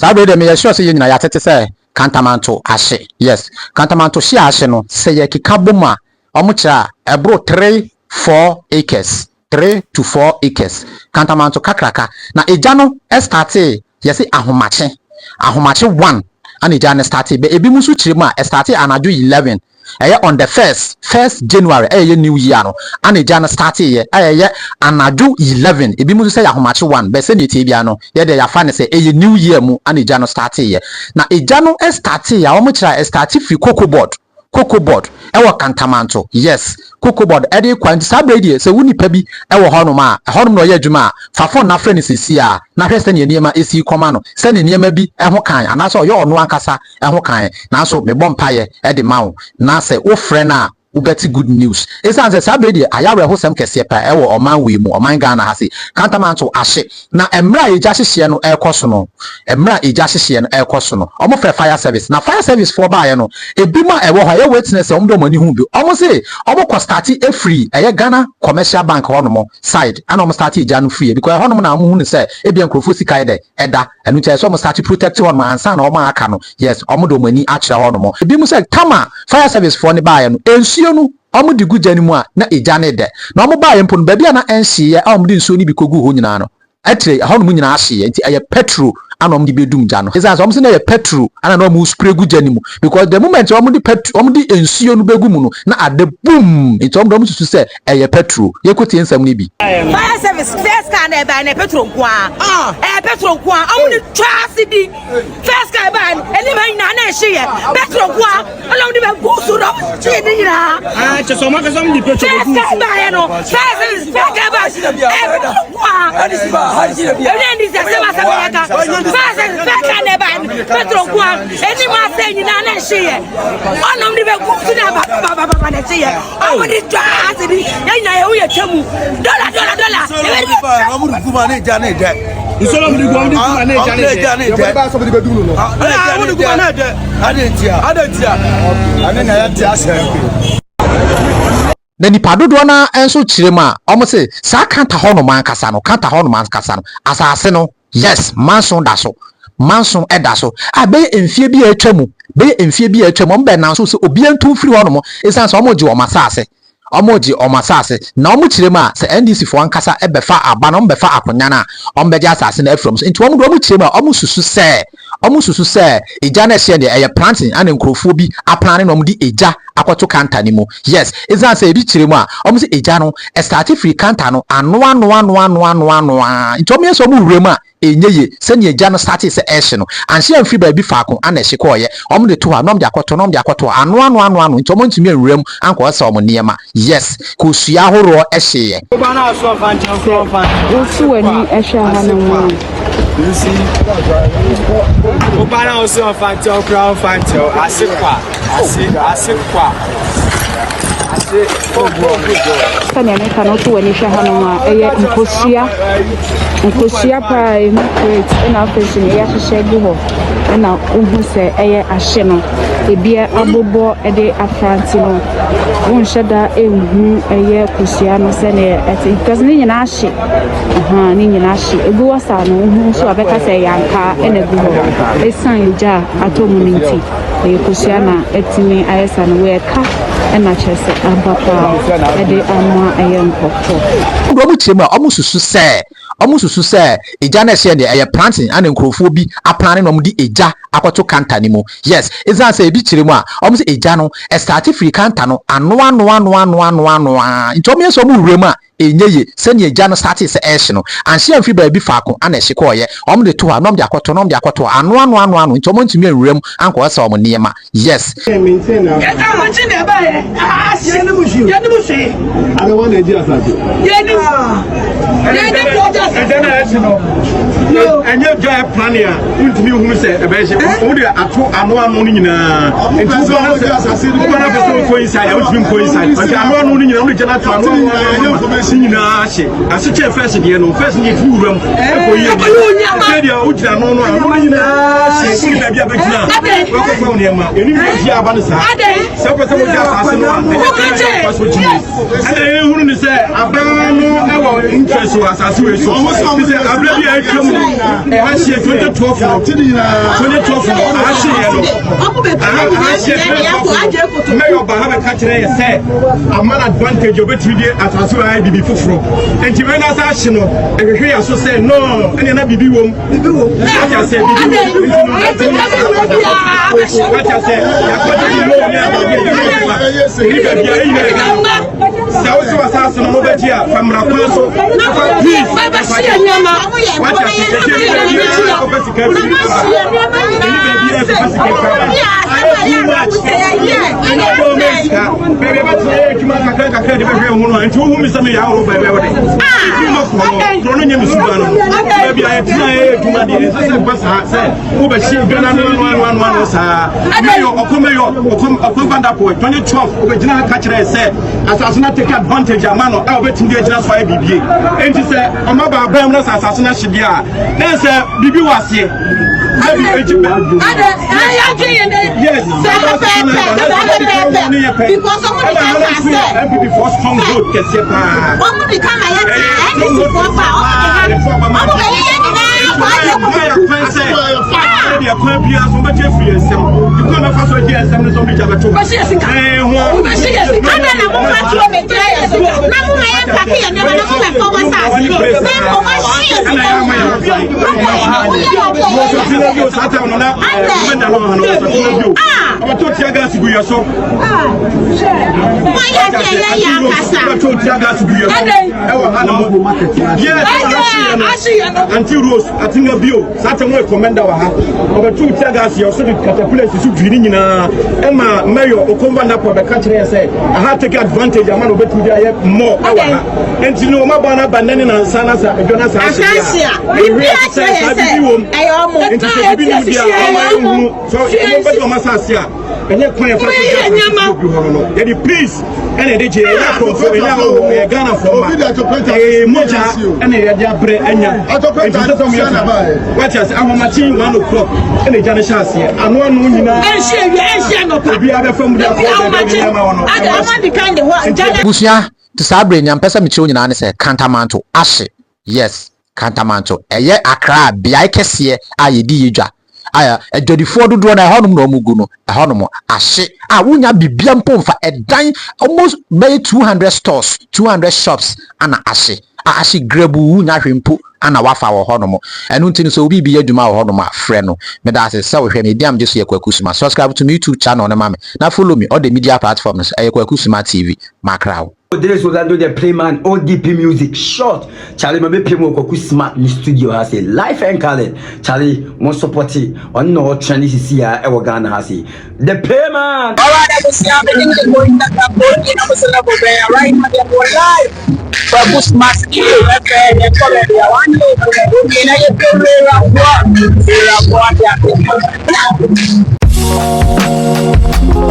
Sabe de me sure say you na ya tete say Kantamanto ahye. Yes, Kantamanto she ahye no say ye kika boma omo kira ebro 3-4 acres. 3 to 4 acres. Kantamanto kakraka. Na eja no starte yes ahomache 1 and eja starte be ebi musu kire mu a starte anaju 11. On the 1st January new year no and eja starte ye anaju 11 ebi musu say ahomache 1 be say netie bia no ye de ya fa ne say new year mu and eja starte ye na eja no starte ya omo kira starte free KwakuSmart ewo Kantamanto. Yes, KwakuSmart ede kwanti sabredi se wuni pa bi ewo honom a honom no ye adwuma fa fon na friend sisi a na hwese ne niema esi koma no se ne niema bi eho kan anaso ye ono ankasa eho kan na so me bompaye ede mawo na se wo friend a ubeti good news esan se sabredi ayawe hosem kese pa ewo oman we mu oman Ghana hase Kantamanto ahye na emra eja hyehye no ekoso no omo fe fire service na fire service for ba ye no ebima ewo ho ye witness omo do mani hu bi omo say omo ko start e free eye Ghana commercial bank hono side and omo start eja no free because hono na hu ne say ebia nkrofo sika ede eda enu che so omo start protect one man san na omo aka no yes omo do mani akire hono ebimu say tama fire service for ne ba ye no no omo di gujani mu a na eja ne de na omo ba ye mpo no ba bia na enhye ye omo di nsuo ni bi kogu ho nyina no atre hono mu nyina ahye nti eye petrol anom di bedum ja no ezan so omo se na ye petrol ana na omo spray gujani mu because the moment omo di petrol omo di ensuo no begu mu no na ade boom nti omo susu se eye petrol ye kotie nsam ni bi fire service first car na ba na petrol kwa petrol kwa omo di trust di first car ba eni ma ina na ehye ye petrol kwa omo di be gusu no chi ni ira che so ma ka so di petrol ku first ba ye no first service first car ba petrol kwa hadisi se ma sa ya ka Petro kwa eni ma se nyina na hye onom de be gusu na baba na hye omo di twa di nyina ye wo ye twemu dollar omo di kuma na ja na de isolo mo di kuma na ja na de ba so di be dum no omo di kuma na de adentia ane na ya ti asem na nipa dodo na enso kirema omo se sa kanta hono man kasa no asase no yes manson edaso abe enfie bi atwamu mbe na so se obi antu firi hono mo esan so omoji omasase na omo kirema se NDC fo ankasa ebefa aba no mbefa akonya na ombeja asase na afrom nti omo do omo kirema omo susu se eja na hye de eye planting and nkrofo bi aplan na omo di eja akwato kanta ni mo yes esan se ebi kiremu a omo se eja no start free kanta no ano nti omo yeso omo wurem a enyeye se ne eja no start se ehye no anhye amfiri ba bi faako ana ehye koye omo de to ha nom de akoto ano nti omo ntumi wurem anko se omo niema yes kusua horo ehye oba na so fan osu ani ehye ha no mo oba na so fan crown fan asekwa Sanya neka no to wani shahano ma eye nkosia pa e create na fashion ya hyehyegu ho na ohu se eye ahye no ebia abobo ede afranti no won hyeda ehu eye Christiano se ne eti because ni nyina ahye ni nyina ahye egu wasa no ohu so abeka se yanka ene gu ho esan eja atomu ninti eye Christiano etimi ayesa no we ka ena chese abapa ede amwa ayenkofo ndo mu chema omu susu se eja na hye de eye planting and nkrofo bi aplan na omu di eja akwato kanta ni mo yes ezan se ebi kiremu a omu se eja no start free kanta no ano nti omu yeso omu wurem a enyeye se ne eja no start se ehye no anhye amfiri ba bi faako ana ehye koye omu de to ha nom de akoto ano nti omu ntumi wurem anko se omu niema yes and you joy planning to me who said a basic only a two and one morning in coincide, but I'm only Senior, I see first again, no first need to run. Say the old no, she maybe a bit now. And say, I no interest was as we saw. I believe I come. I see 2012. Mayor Bahama Catcher said, a man advantage of it as I saw I be before. And to when I said, no, and we also say, no, and then I be womb. What I said, take advantage of man or waiting there just for BBA. And she said, I'm about Bramless assassination. There's a BB was here. Yes, because somebody before strong vote gets your until Rose, I think a Beyou, Saturday commander, over 2 Tagas, your sort of catapult is reading in Emma Mayor or command up of the country and say, I have to take advantage of man of more. And you know, my banner, Banana and Sanas, Jonas, and yet, peace and a DJ Ghana for Moja and a Jabre and what has our machine 1 o'clock and a Janishas here and one woman and be other from the Busia to Sabre and Pesa Michon and say Kantamanto Ashe. Yes, Kantamanto. A year Accra, Biakesia, Ayedija. Aya e dodifo dodo na ehonum na omugu no ehonum ahye a wonya bibia mpomfa edan almost by 200 stores 200 shops ana ahye grebu wonya hwempo ana wafa wo honum enu ntini so obi bi aduma wo honum afre no me da se se wo hwe me diam jesu KwakuSmart. Subscribe to my YouTube channel na mame na follow me all the media platforms KwakuSmart TV makraw. This was under the Playman ODP music short. Charlie, my baby KwakuSmart in the studio has a life and color. Charlie, more supporting on no trend is here. Ever Ghana has the Playman. Alright, I was going to go in that board. You know, right now they're more live. KwakuSmart, and Colombia. One day, you know,